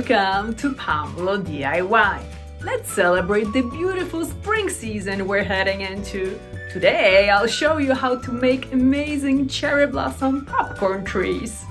Welcome to Pomelo DIY. Let's celebrate the beautiful spring season we're heading into. Today I'll show you how to make amazing cherry blossom popcorn trees.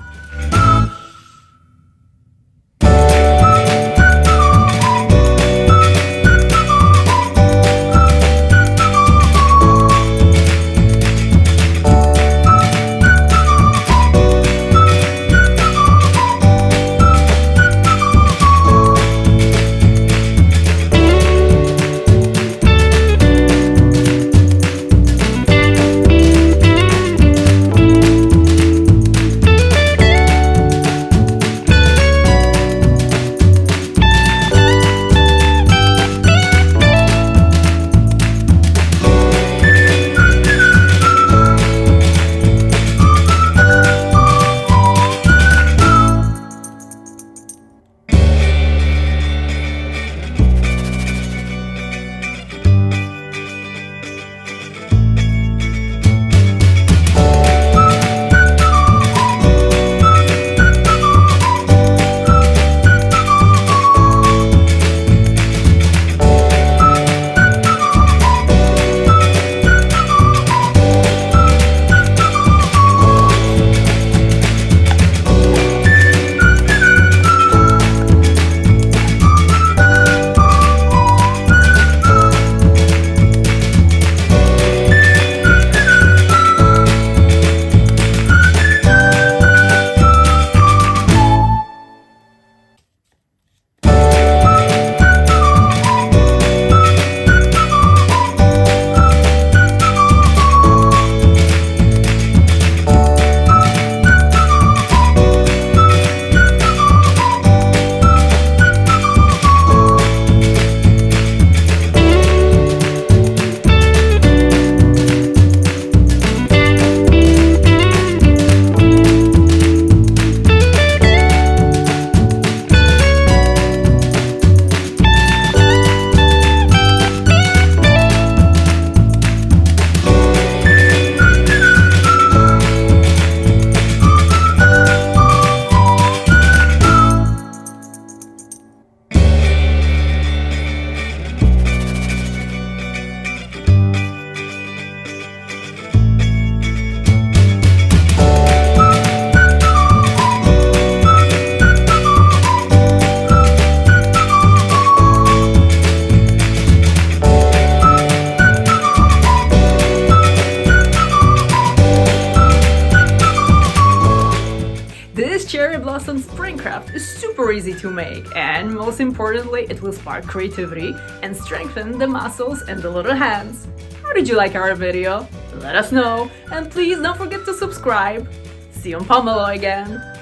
This cherry blossom spring craft is super easy to make, and most importantly, it will spark creativity and strengthen the muscles and the little hands. How did you like our video? Let us know, and please don't forget to subscribe. See you on Pomelo again!